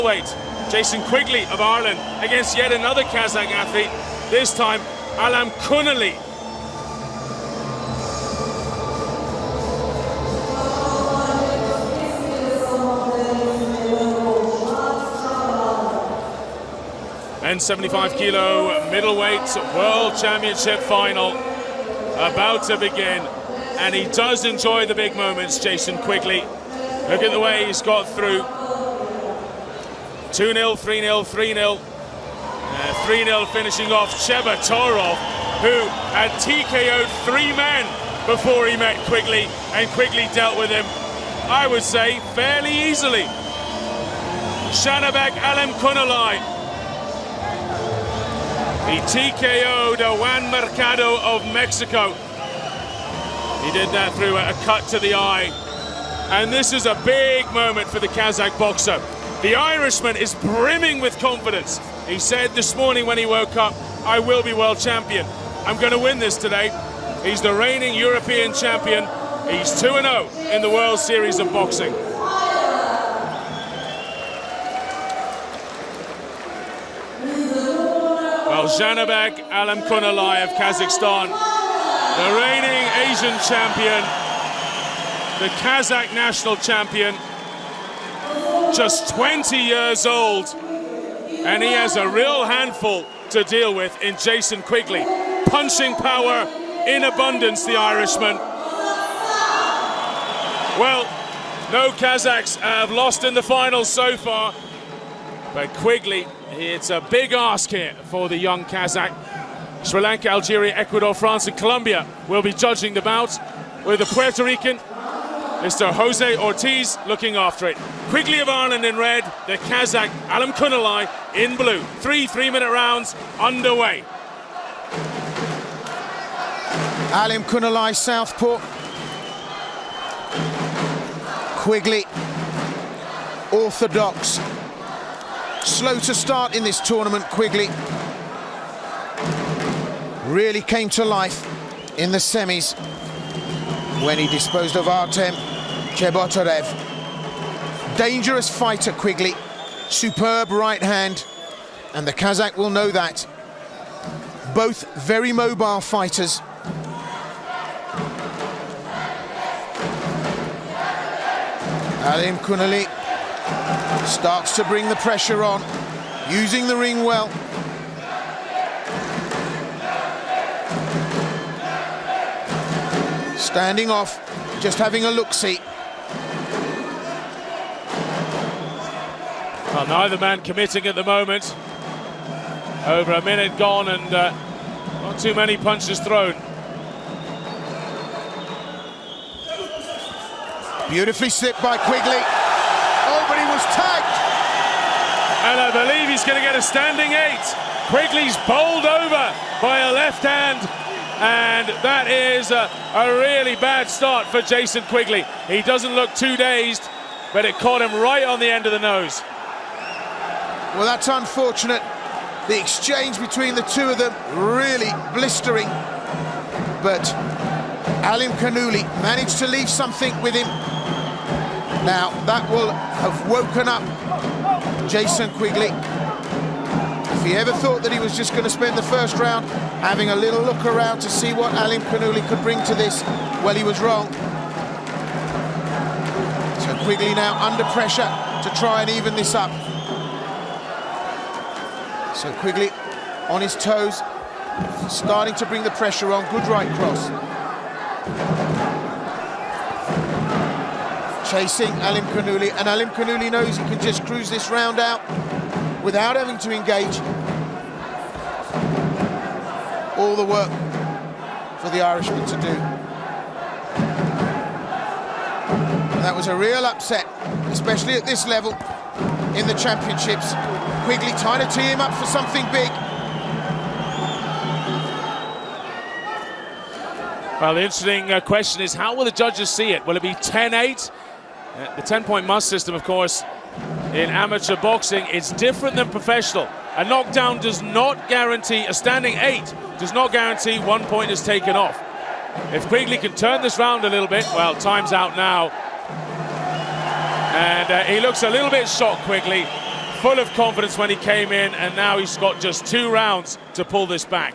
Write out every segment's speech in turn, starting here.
Weight. Jason Quigley of Ireland against yet another Kazakh athlete, this time ÄLEM ÇEMPIONATı. And 75 kilo middleweight world championship final about to begin, and he does enjoy the big moments, Jason Quigley. Look at the way he's got through. 2-0, 3-0, 3-0. 3-0 finishing off Chebatorov, who had TKO'd 3 men before he met Quigley, and Quigley dealt with him, I would say, fairly easily. ЖӘНІБЕК ÄЛІМХАН'ЛЫ. He TKO'd Juan Mercado of Mexico. He did that through a cut to the eye. And this is a big moment for the Kazakh boxer. The Irishman is brimming with confidence. He said this morning when he woke up, I will be world champion. I'm going to win this today. He's the reigning European champion. He's 2-0 in the World Series of Boxing. Well, ЖӘНІБЕК ÄЛІМХАН'ЛЫ of Kazakhstan, the reigning Asian champion, the Kazakh national champion, just 20 years old, and he has a real handful to deal with in Jason Quigley. Punching power in abundance, the Irishman. Well, no Kazakhs have lost in the finals so far, but Quigley, it's a big ask here for the young Kazakh. Sri Lanka, Algeria, Ecuador, France and Colombia will be judging the bout, with the Puerto Rican Mr. Jose Ortiz looking after it. Quigley of Ireland in red, the Kazakh ÄLEM ÇEMPIONATı in blue. 3 3-minute rounds underway. ÄLEM ÇEMPIONATı southpaw. Quigley, orthodox. Slow to start in this tournament, Quigley. Really came to life in the semis when he disposed of Artem Chebatorov. Dangerous fighter, Quigley. Superb right hand, and the Kazakh will know that. Both very mobile fighters. ÄLEM ÇEMPIONATı starts to bring the pressure on, using the ring well. Standing off, just having a look-see. Well, neither man committing at the moment. Over a minute gone and not too many punches thrown. Beautifully slipped by Quigley. Oh, but he was tagged. And I believe he's going to get a standing 8. Quigley's bowled over by a left hand. And that is a really bad start for Jason Quigley. He doesn't look too dazed, but it caught him right on the end of the nose. Well, that's unfortunate. The exchange between the two of them really blistering. But ÄLEM ÇEMPIONATı managed to leave something with him. Now, that will have woken up Jason Quigley. If he ever thought that he was just going to spend the first round having a little look around to see what ÄLEM ÇEMPIONATı could bring to this, well, he was wrong. So Quigley now under pressure to try and even this up. So Quigley on his toes, starting to bring the pressure on. Good right cross. Chasing ÄLEM ÇEMPIONATı, and ÄLEM ÇEMPIONATı knows he can just cruise this round out without having to engage. All the work for the Irishman to do. And that was a real upset, especially at this level in the championships. Quigley trying to tee him up for something big. Well, the interesting question is, how will the judges see it? Will it be 10-8? The 10-point must system, of course, in amateur boxing, it's different than professional. A knockdown does not guarantee, a standing 8 does not guarantee 1 point is taken off. If Quigley can turn this round a little bit, well, time's out now. And he looks a little bit shocked, Quigley. full of confidence when he came in, and now he's got just 2 rounds to pull this back.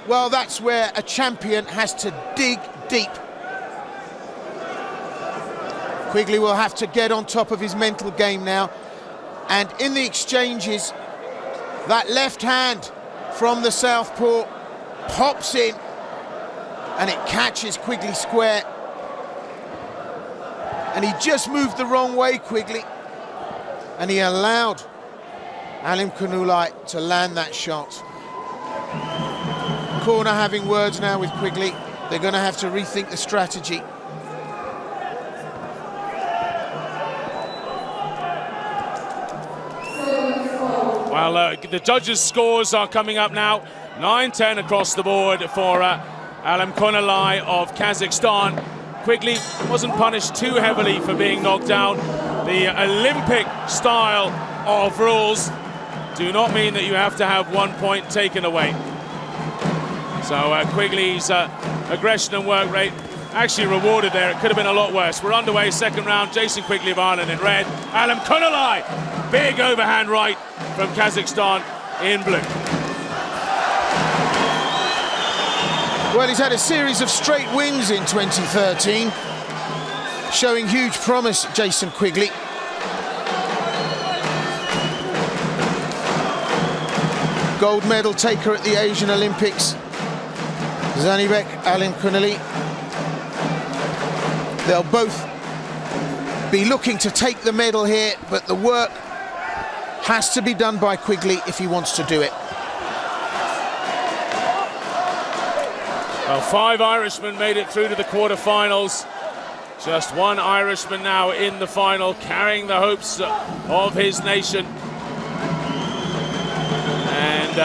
Well, that's where a champion has to dig deep. Quigley will have to get on top of his mental game now. And in the exchanges, that left hand from the southpaw pops in and it catches Quigley square. And he just moved the wrong way, Quigley. And he allowed Alimkhanuly to land that shot. Corner having words now with Quigley. They're going to have to rethink the strategy. Well, the judges' scores are coming up now. 9-10 across the board for Alimkhanuly of Kazakhstan. Quigley wasn't punished too heavily for being knocked down. The Olympic style of rules do not mean that you have to have 1 point taken away. So Quigley's aggression and work rate actually rewarded there. It could have been a lot worse. We're underway, second round. Jason Quigley of Ireland in red. Alimkhanuly, big overhand right from Kazakhstan in blue. Well, he's had a series of straight wins in 2013, showing huge promise, Jason Quigley. Gold medal taker at the Asian Olympics, ЖәНІБЕК ÄЛИМХАН'ЛЫ. They'll both be looking to take the medal here, but the work has to be done by Quigley if he wants to do it. Well, 5 Irishmen made it through to the quarterfinals. Just 1 Irishman now in the final, carrying the hopes of his nation. And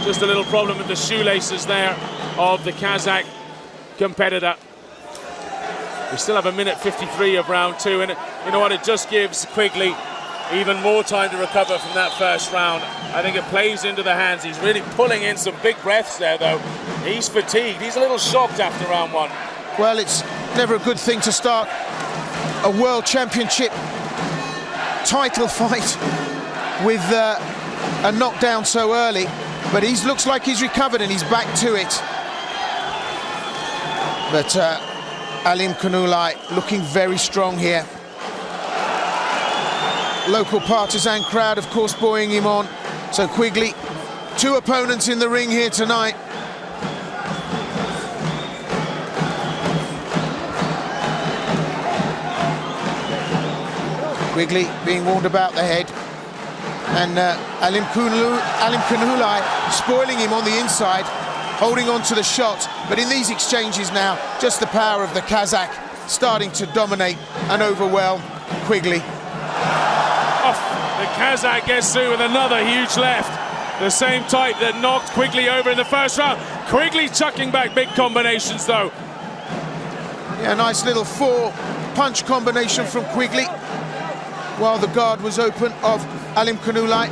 just a little problem with the shoelaces there of the Kazakh competitor. We still have 1:53 of round 2, and you know what, it just gives Quigley even more time to recover from that first round. I think it plays into the hands. He's really pulling in some big breaths there, though. He's fatigued. He's a little shocked after round 1. Well, it's never a good thing to start a world championship title fight with a knockdown so early, but he looks like he's recovered and he's back to it. But Alimkhanuly looking very strong here. Local partisan crowd, of course, buoying him on. So Quigley, 2 opponents in the ring here tonight. Quigley being warned about the head. And Alimkhanuly spoiling him on the inside, holding on to the shot. But in these exchanges now, just the power of the Kazakh starting to dominate and overwhelm Quigley. The Kazakh gets through with another huge left. The same type that knocked Quigley over in the first round. Quigley chucking back big combinations, though. Yeah, nice little 4-punch combination from Quigley, while the guard was open of Alimkhanuly.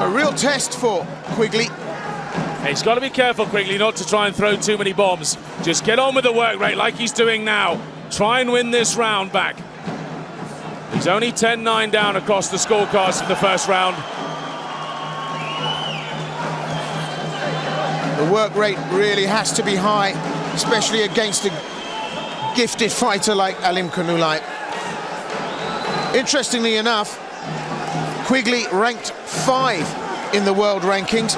A real test for Quigley. He's got to be careful, Quigley, not to try and throw too many bombs. Just get on with the work rate like he's doing now. Try and win this round back. He's only 10-9 down across the scorecards from the first round. The work rate really has to be high, especially against a gifted fighter like Alimkhanuly. Interestingly enough, Quigley ranked 5 in the world rankings,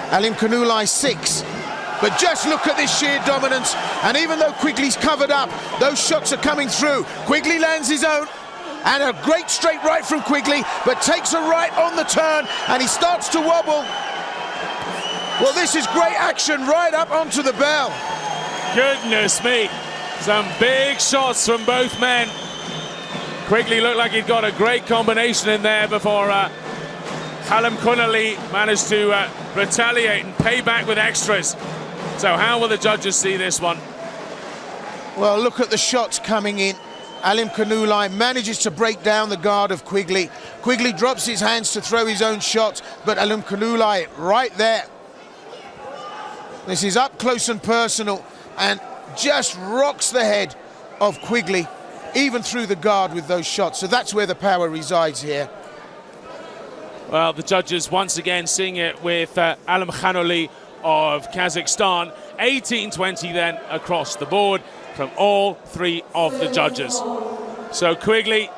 Alimkhanuly 6. But just look at this sheer dominance, and even though Quigley's covered up, those shots are coming through. Quigley lands his own, and a great straight right from Quigley, but takes a right on the turn, and he starts to wobble. Well, this is great action right up onto the bell. Goodness me, some big shots from both men. Quigley looked like he'd got a great combination in there before Alimkhanuly managed to retaliate and pay back with extras. So how will the judges see this one? Well, look at the shots coming in. Alimkhanuly manages to break down the guard of Quigley. Quigley drops his hands to throw his own shot, but Alimkhanuly right there. This is up close and personal, and just rocks the head of Quigley even through the guard with those shots. So that's where the power resides here. Well, the judges once again seeing it with ÄLİMXAN'LЫ of Kazakhstan. 18-20 then across the board from all three of the judges. So Quigley,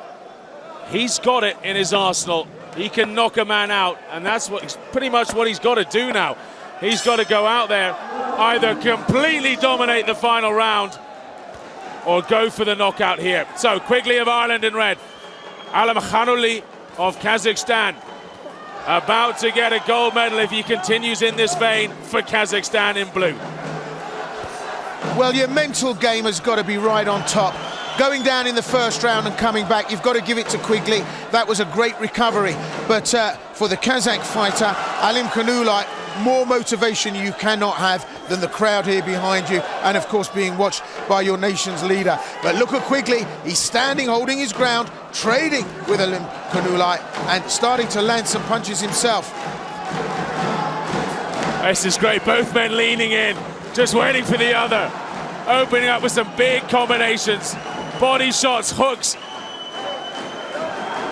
he's got it in his arsenal. He can knock a man out, and that's pretty much what he's got to do now. He's got to go out there, either completely dominate the final round or go for the knockout here. So Quigley of Ireland in red, ÄLİMXAN'LЫ of Kazakhstan, about to get a gold medal if he continues in this vein for Kazakhstan in blue. Well, your mental game has got to be right on top. Going down in the first round and coming back, you've got to give it to Quigley. That was a great recovery. But for the Kazakh fighter, ÄLİMXAN'LЫ, more motivation you cannot have than the crowd here behind you, and of course being watched by your nation's leader. But look at Quigley, he's standing, holding his ground, trading with ÄLİMXAN'LЫ and starting to land some punches himself. This is great, both men leaning in, just waiting for the other, opening up with some big combinations, body shots, hooks.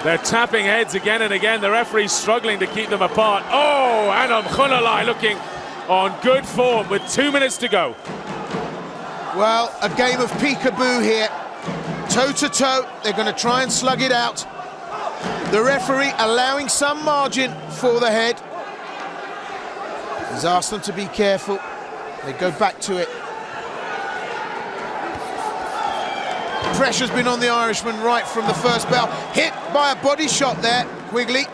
They're tapping heads again and again. The referee's struggling to keep them apart. Oh, and ÄLİMXAN'LЫ looking on good form with 2 minutes to go. Well, a game of peekaboo here. Toe-to-toe, they're going to try and slug it out. The referee allowing some margin for the head. He's asked them to be careful. They go back to it. Pressure's been on the Irishman right from the first bell. Hit by a body shot there, Quigley.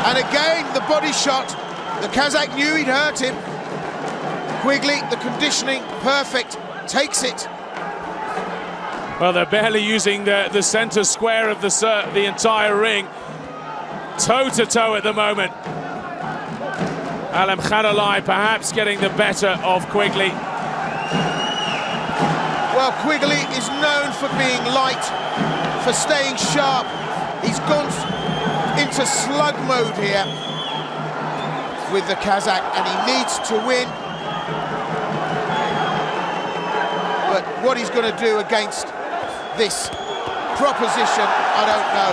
And again, the body shot. The Kazakh knew he'd hurt him. Quigley, the conditioning, perfect, takes it. Well, they're barely using the center square of the entire ring. Toe-to-toe at the moment. ÄLİMXAN'LЫ perhaps getting the better of Quigley. Well, Quigley is known for being light, for staying sharp. He's gone into slug mode here with the Kazakh, and he needs to win. But what he's going to do against this proposition, I don't know.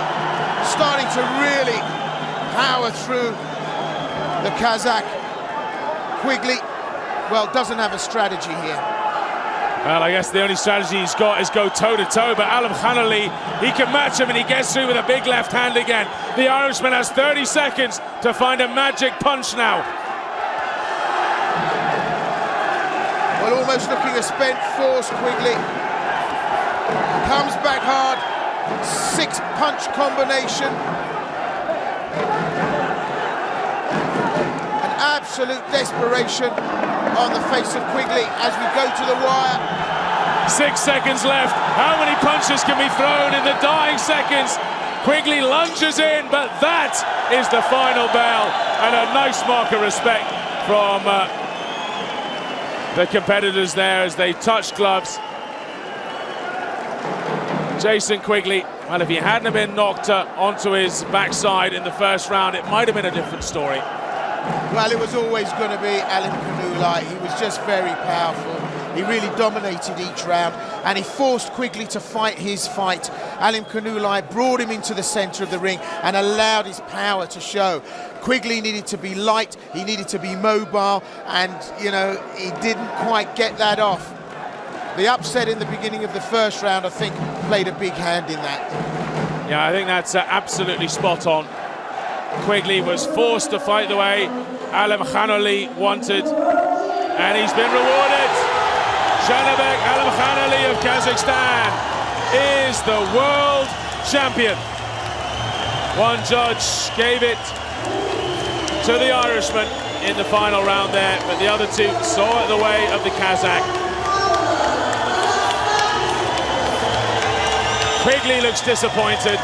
Starting to really power through the Kazakh. Quigley, well, doesn't have a strategy here. Well, I guess the only strategy he's got is go toe-to-toe, but ÄLİMXAN'LY, he can match him, and he gets through with a big left hand again. The Irishman has 30 seconds to find a magic punch now. Well, almost looking a spent force, Quigley. Comes back hard, 6-punch combination. Absolute desperation on the face of Quigley as we go to the wire. 6 seconds left. How many punches can be thrown in the dying seconds? Quigley lunges in, but that is the final bell, and a nice mark of respect from the competitors there as they touch gloves. Jason Quigley, well, if he hadn't been knocked onto his backside in the first round, it might have been a different story. Well, it was always going to be ÄLİMXAN'LЫ. He was just very powerful. He really dominated each round, and he forced Quigley to fight his fight. ÄLİMXAN'LY brought him into the center of the ring and allowed his power to show. Quigley needed to be light, he needed to be mobile, and, you know, he didn't quite get that off. The upset in the beginning of the first round, I think, played a big hand in that. Yeah, I think that's absolutely spot on. Quigley was forced to fight the way ÄLİMXAN'LY wanted, and he's been rewarded. ЖәНІБЕК ÄЛİMХАН'ЛЫ of Kazakhstan is the world champion. One judge gave it to the Irishman in the final round there, but the other two saw it the way of the Kazakh. Quigley looks disappointed.